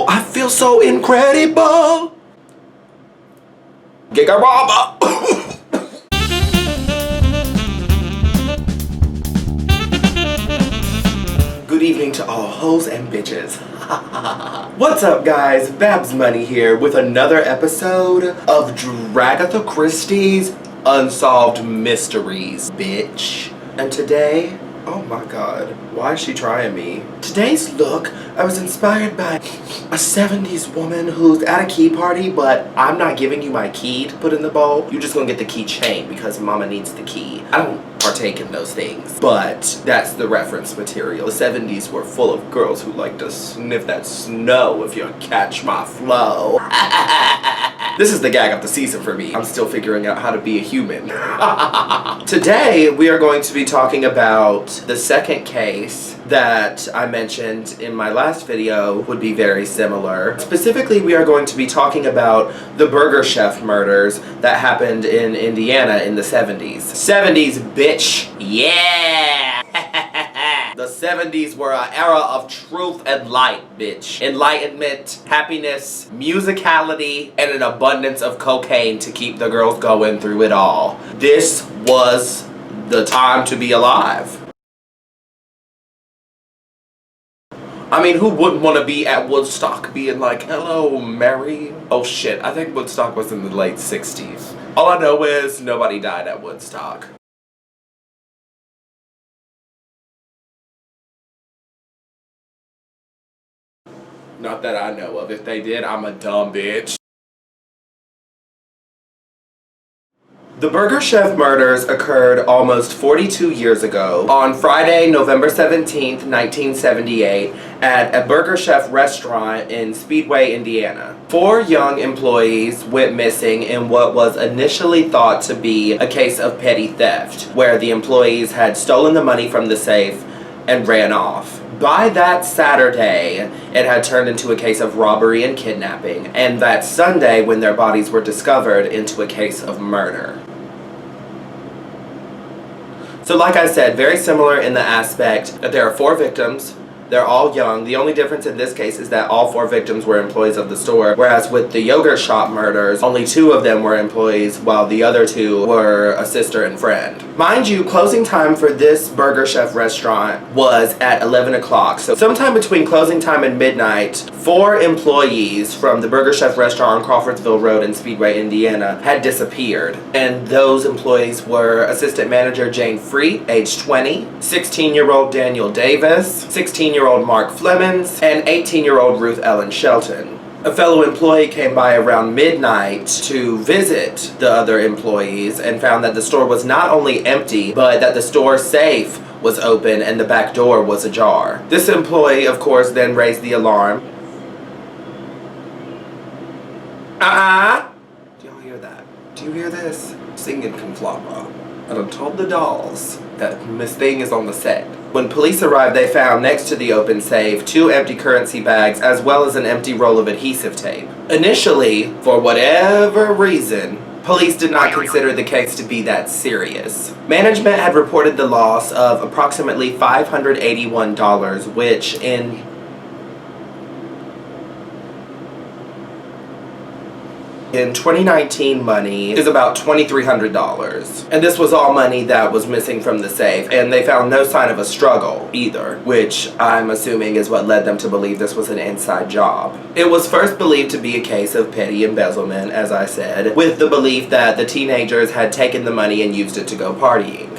Oh, I feel so incredible. Giga Rama. Good evening to all hoes and bitches. What's up, guys? Babs Money here with another episode of Dragatha Christie's Unsolved Mysteries, bitch. And today, oh my god, why is she trying me? Today's look, I was inspired by a 70s woman who's at a key party, but I'm not giving you my key to put in the bowl. You're just gonna get the keychain because mama needs the key. I don't partake in those things, but that's the reference material. The 70s were full of girls who like to sniff that snow, if you catch my flow. This is the gag of the season for me. I'm still figuring out how to be a human. Today, we are going to be talking about the second case that I mentioned in my last video would be very similar. Specifically, we are going to be talking about the Burger Chef murders that happened in Indiana in the 70s. 70s, bitch! Yeah! The 70s were an era of truth and light, bitch. Enlightenment, happiness, musicality, and an abundance of cocaine to keep the girls going through it all. This was the time to be alive. I mean, who wouldn't want to be at Woodstock being like, hello, Mary? Oh shit, I think Woodstock was in the late 60s. All I know is nobody died at Woodstock. Not that I know of. If they did, I'm a dumb bitch. The Burger Chef murders occurred almost 42 years ago on Friday, November 17th, 1978 at a Burger Chef restaurant in Speedway, Indiana. 4 young employees went missing in what was initially thought to be a case of petty theft, where the employees had stolen the money from the safe and ran off. By that Saturday, it had turned into a case of robbery and kidnapping, and that Sunday, when their bodies were discovered, into a case of murder. So like I said, very similar in the aspect that there are 4 victims. They're all young. The only difference in this case is that all 4 victims were employees of the store, whereas with the yogurt shop murders, only 2 of them were employees, while the other 2 were a sister and friend. Mind you, closing time for this Burger Chef restaurant was at 11 o'clock. So sometime between closing time and midnight, 4 employees from the Burger Chef restaurant on Crawfordsville Road in Speedway, Indiana, had disappeared. And those employees were assistant manager Jayne Friedt, age 20, 16-year-old Daniel Davis, 16-year-old Mark Flemmonds, and 18-year-old Ruth Ellen Shelton. A fellow employee came by around midnight to visit the other employees and found that the store was not only empty, but that the store safe was open and the back door was ajar. This employee, of course, then raised the alarm. Do y'all hear that? Do you hear this? Singing Conflama. And I told the dolls that Miss Thing is on the set. When police arrived, they found next to the open safe 2 empty currency bags as well as an empty roll of adhesive tape. Initially, for whatever reason, police did not consider the case to be that serious. Management had reported the loss of approximately $581, which in in 2019 money is about $2,300. And this was all money that was missing from the safe, and they found no sign of a struggle either, which I'm assuming is what led them to believe this was an inside job. It was first believed to be a case of petty embezzlement, as I said, with the belief that the teenagers had taken the money and used it to go partying.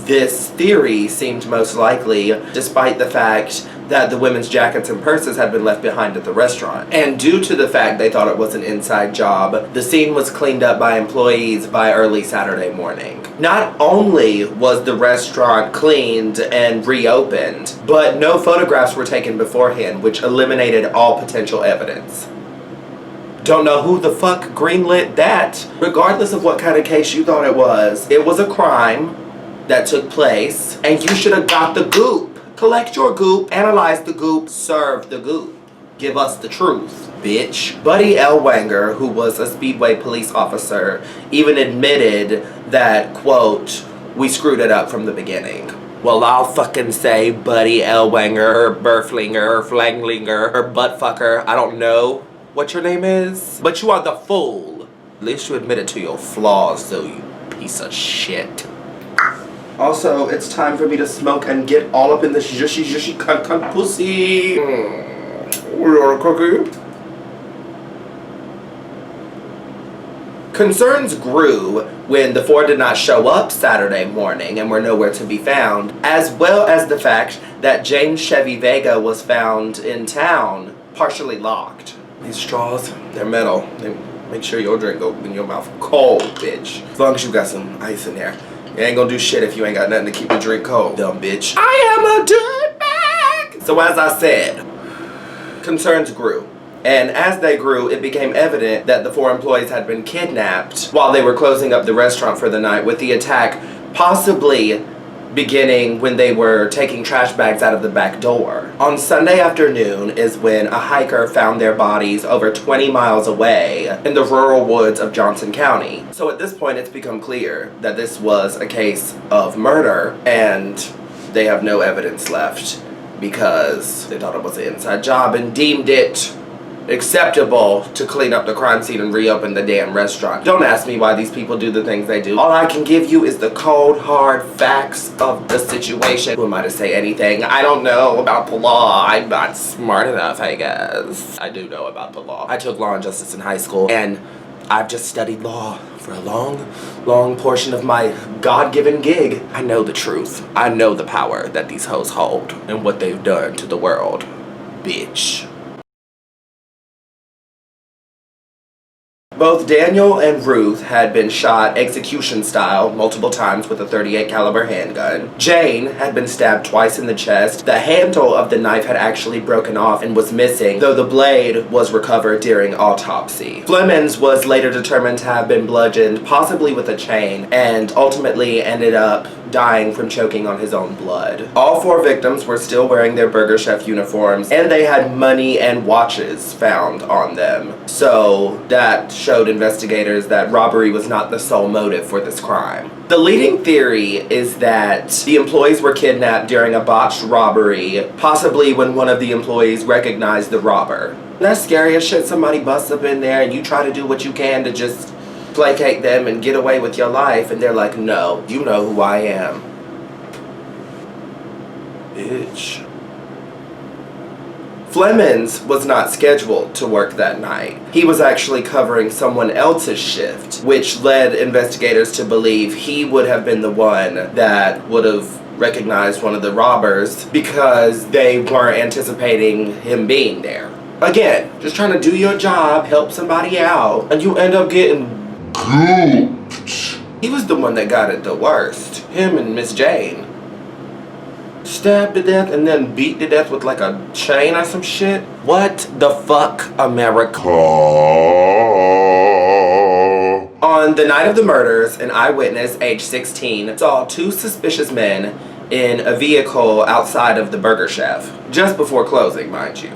This theory seemed most likely, despite the fact that the women's jackets and purses had been left behind at the restaurant. And due to the fact they thought it was an inside job, the scene was cleaned up by employees by early Saturday morning. Not only was the restaurant cleaned and reopened, but no photographs were taken beforehand, which eliminated all potential evidence. Don't know who the fuck greenlit that. Regardless of what kind of case you thought it was a crime that took place, and you should have got the goop. Collect your goop, analyze the goop, serve the goop. Give us the truth, bitch. Buddy L. Wanger, who was a Speedway police officer, even admitted that, quote, we screwed it up from the beginning. Well, I'll fucking say Buddy Elwanger, Burflinger, Flanglinger, or Buttfucker. I don't know what your name is, but you are the fool. At least you admitted to your flaws, though, you piece of shit. Also, it's time for me to smoke and get all up in this jushy cunt pussy. We are a cookie. Concerns grew when the four did not show up Saturday morning and were nowhere to be found, as well as the fact that Jane's Chevy Vega was found in town, partially locked. These straws, they're metal. They make sure your drink goes in your mouth cold, bitch. As long as you got some ice in there. You ain't gonna do shit if you ain't got nothing to keep the drink cold, dumb bitch. I am a dirtbag! So as I said, concerns grew. And as they grew, it became evident that the four employees had been kidnapped while they were closing up the restaurant for the night, with the attack possibly beginning when they were taking trash bags out of the back door. On Sunday afternoon is when a hiker found their bodies over 20 miles away in the rural woods of Johnson County. So at this point, it's become clear that this was a case of murder, and they have no evidence left because they thought it was an inside job and deemed it acceptable to clean up the crime scene and reopen the damn restaurant. Don't ask me why these people do the things they do. All I can give you is the cold, hard facts of the situation. Who am I to say anything? I don't know about the law. I'm not smart enough, I guess. I do know about the law. I took law and justice in high school, and I've just studied law for a long portion of my God-given gig. I know the truth. I know the power that these hoes hold and what they've done to the world. Bitch. Both Daniel and Ruth had been shot execution style multiple times with a .38 caliber handgun. Jayne had been stabbed twice in the chest. The handle of the knife had actually broken off and was missing, though the blade was recovered during autopsy. Flemmonds was later determined to have been bludgeoned, possibly with a chain, and ultimately ended up dying from choking on his own blood. All four victims were still wearing their Burger Chef uniforms, and they had money and watches found on them. So that showed investigators that robbery was not the sole motive for this crime. The leading theory is that the employees were kidnapped during a botched robbery, possibly when one of the employees recognized the robber. That's scary as shit. Somebody busts up in there and you try to do what you can to just placate them and get away with your life, and they're like, no, you know who I am. Bitch. Flemmonds was not scheduled to work that night. He was actually covering someone else's shift, which led investigators to believe he would have been the one that would have recognized one of the robbers because they weren't anticipating him being there. Again, just trying to do your job, help somebody out, and you end up getting gooped. He was the one that got it the worst. Him and Miss Jayne. Stabbed to death and then beat to death with like a chain or some shit. What the fuck, America? On the night of the murders, an eyewitness, age 16, saw two suspicious men in a vehicle outside of the Burger Chef. Just before closing, mind you.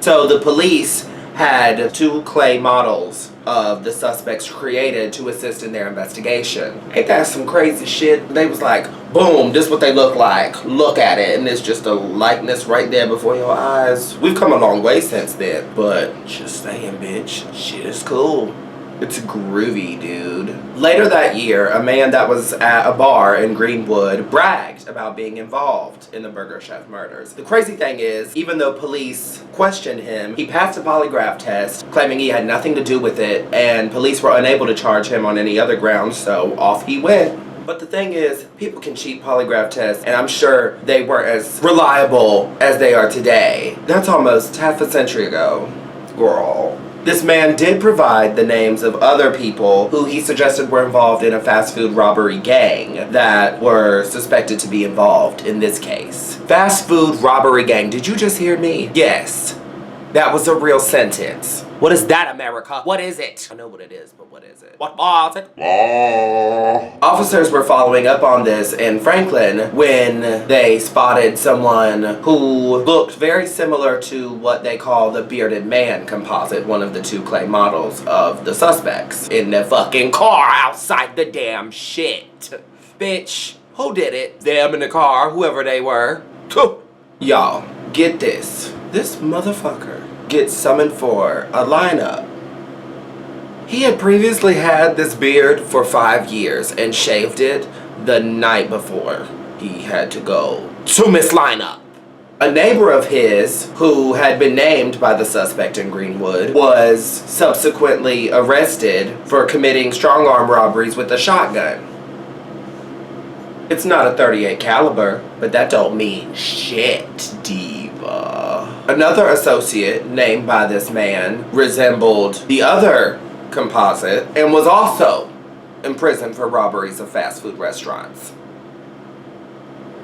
So the police had two clay models of the suspects created to assist in their investigation. Ain't that some crazy shit? They was like, boom, this is what they look like. Look at it. And it's just a likeness right there before your eyes. We've come a long way since then. But just saying, bitch, shit is cool. It's groovy, dude. Later that year, a man that was at a bar in Greenwood bragged about being involved in the Burger Chef murders. The crazy thing is, even though police questioned him, he passed a polygraph test, claiming he had nothing to do with it, and police were unable to charge him on any other grounds, so off he went. But the thing is, people can cheat polygraph tests, and I'm sure they weren't as reliable as they are today. That's almost half a century ago, girl. This man did provide the names of other people who he suggested were involved in a fast food robbery gang that were suspected to be involved in this case. Fast food robbery gang. Did you just hear me? Yes. That was a real sentence. What is that, America? What is it? I know what it is, but what is it? What was it? Officers were following up on this in Franklin when they spotted someone who looked very similar to what they call the bearded man composite, one of the two clay models of the suspects, in the fucking car outside the damn shit. Bitch, Who did it? Them in the car, whoever they were. Y'all, get this. This motherfucker gets summoned for a lineup. He had previously had this beard for 5 years and shaved it the night before he had to go to Miss Lineup. A neighbor of his, who had been named by the suspect in Greenwood, was subsequently arrested for committing strong-arm robberies with a shotgun. It's not a .38 caliber, but that don't mean shit, diva. Another associate named by this man resembled the other composite and was also imprisoned for robberies of fast food restaurants.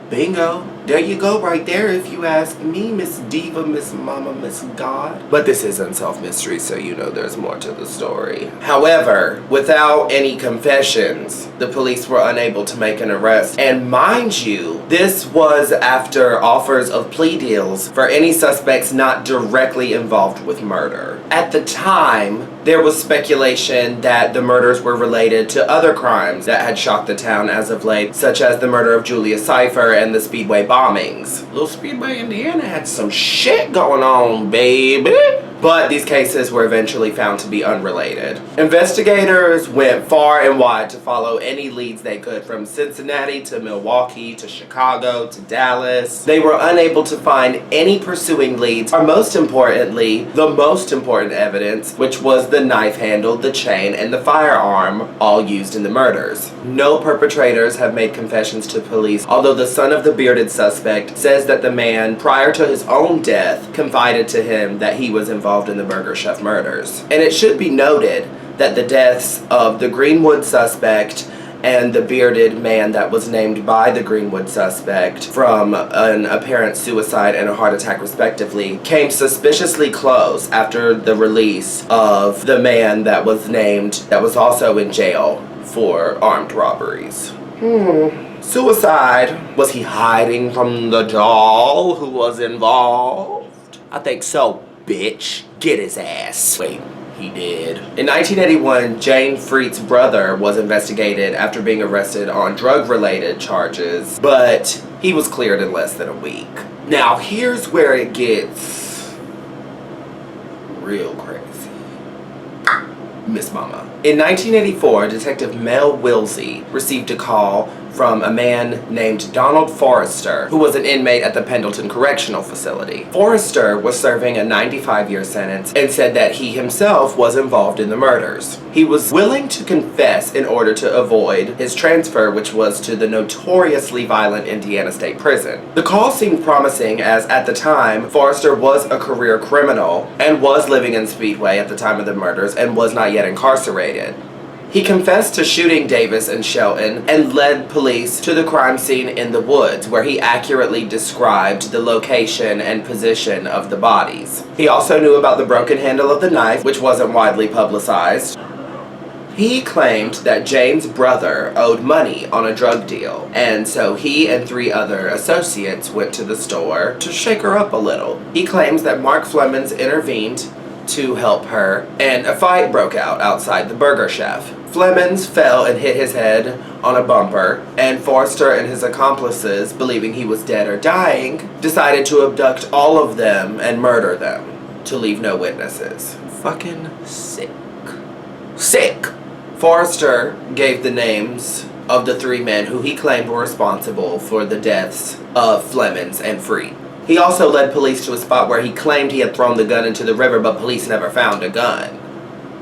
Bingo. There you go right there if you ask me, Miss Diva, Miss Mama, Miss God. But this is Unsolved Mystery, so you know there's more to the story. However, without any confessions, the police were unable to make an arrest. And mind you, this was after offers of plea deals for any suspects not directly involved with murder. At the time, there was speculation that the murders were related to other crimes that had shocked the town as of late, such as the murder of Julius Cypher and the Speedway bombings. Little Speedway, Indiana had some shit going on, baby. But these cases were eventually found to be unrelated. Investigators went far and wide to follow any leads they could, from Cincinnati to Milwaukee to Chicago to Dallas. They were unable to find any pursuing leads, or most importantly, the most important evidence, which was the knife handle, the chain, and the firearm, all used in the murders. No perpetrators have made confessions to police, although the son of the bearded suspect says that the man, prior to his own death, confided to him that he was involved in the Burger Chef murders. And it should be noted that the deaths of the Greenwood suspect and the bearded man that was named by the Greenwood suspect from an apparent suicide and a heart attack respectively came suspiciously close after the release of the man that was named, that was also in jail for armed robberies. Suicide? Was he hiding from the doll who was involved? I think so, bitch. Get his ass. Wait. He did. In 1981, Jayne Friedt's brother was investigated after being arrested on drug-related charges, but he was cleared in less than a week. Now, here's where it gets real crazy. Miss Mama. In 1984, Detective Mel Wilsey received a call from a man named Donald Forrester, who was an inmate at the Pendleton Correctional Facility. Forrester was serving a 95-year sentence and said that he himself was involved in the murders. He was willing to confess in order to avoid his transfer, which was to the notoriously violent Indiana State Prison. The call seemed promising, as at the time, Forrester was a career criminal and was living in Speedway at the time of the murders and was not yet incarcerated. He confessed to shooting Davis and Shelton and led police to the crime scene in the woods, where he accurately described the location and position of the bodies. He also knew about the broken handle of the knife, which wasn't widely publicized. He claimed that Jane's brother owed money on a drug deal, and so he and 3 other associates went to the store to shake her up a little. He claims that Mark Flemmonds intervened to help her, and a fight broke out outside the Burger Chef. Flemmonds fell and hit his head on a bumper, and Forrester and his accomplices, believing he was dead or dying, decided to abduct all of them and murder them to leave no witnesses. Fucking sick. Sick! Forrester gave the names of the 3 men who he claimed were responsible for the deaths of Flemmonds and Friedt. He also led police to a spot where he claimed he had thrown the gun into the river, but police never found a gun.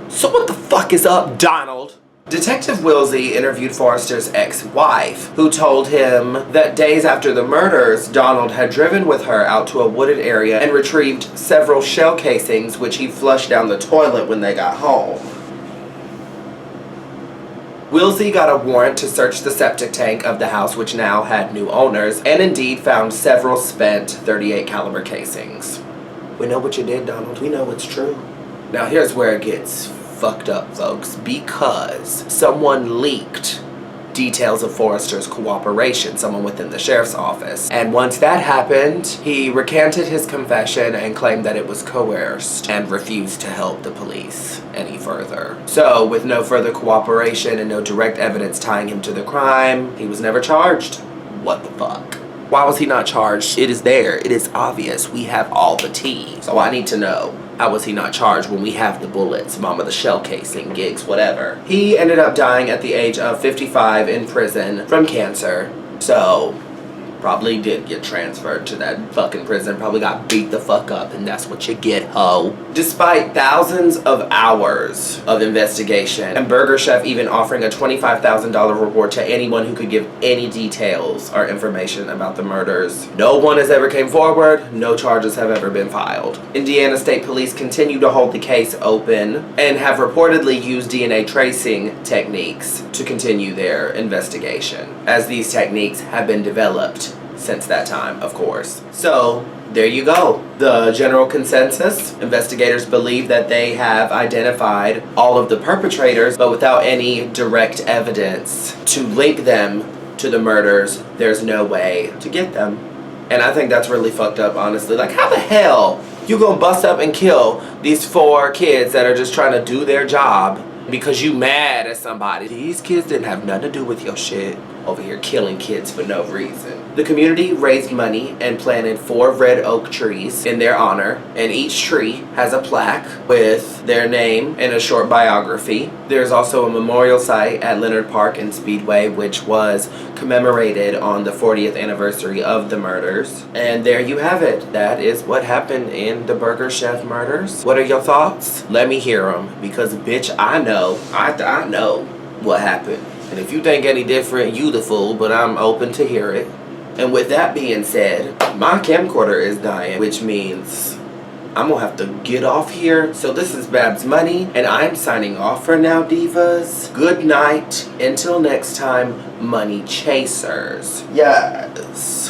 So what the fuck is up, Donald? Detective Wilsey interviewed Forrester's ex-wife, who told him that days after the murders, Donald had driven with her out to a wooded area and retrieved several shell casings, which he flushed down the toilet when they got home. Wilsey got a warrant to search the septic tank of the house, which now had new owners, and indeed found several spent .38 caliber casings. We know what you did, Donald. We know it's true. Now here's where it gets fucked up, folks, because someone leaked details of Forrester's cooperation, someone within the sheriff's office. And once that happened, he recanted his confession and claimed that it was coerced and refused to help the police any further. So, with no further cooperation and no direct evidence tying him to the crime, he was never charged. What the fuck? Why was he not charged? It is there. It is obvious. We have all the tea. So I need to know, how was he not charged when we have the bullets, mama, the shell casing, gigs, whatever? He ended up dying at the age of 55 in prison from cancer. So, probably did get transferred to that fucking prison. Probably got beat the fuck up, and that's what you get, ho. Despite thousands of hours of investigation, and Burger Chef even offering a $25,000 reward to anyone who could give any details or information about the murders, no one has ever came forward, no charges have ever been filed. Indiana State Police continue to hold the case open and have reportedly used DNA tracing techniques to continue their investigation, as these techniques have been developed since that time, of course. So, there you go. The general consensus: investigators believe that they have identified all of the perpetrators, but without any direct evidence to link them to the murders, there's no way to get them. And I think that's really fucked up, honestly. Like, how the hell you gonna bust up and kill these 4 kids that are just trying to do their job because you mad at somebody? These kids didn't have nothing to do with your shit. Over here killing kids for no reason. The community raised money and planted 4 red oak trees in their honor, and each tree has a plaque with their name and a short biography. There's also a memorial site at Leonard Park and Speedway, which was commemorated on the 40th anniversary of the murders. And there you have it. That is what happened in the Burger Chef murders. What are your thoughts? Let me hear them, because bitch, I know what happened. And if you think any different, you the fool, but I'm open to hear it. And with that being said, my camcorder is dying, which means I'm gonna have to get off here. So this is Babs Money, and I'm signing off for now, divas. Good night. Until next time, money chasers. Yes.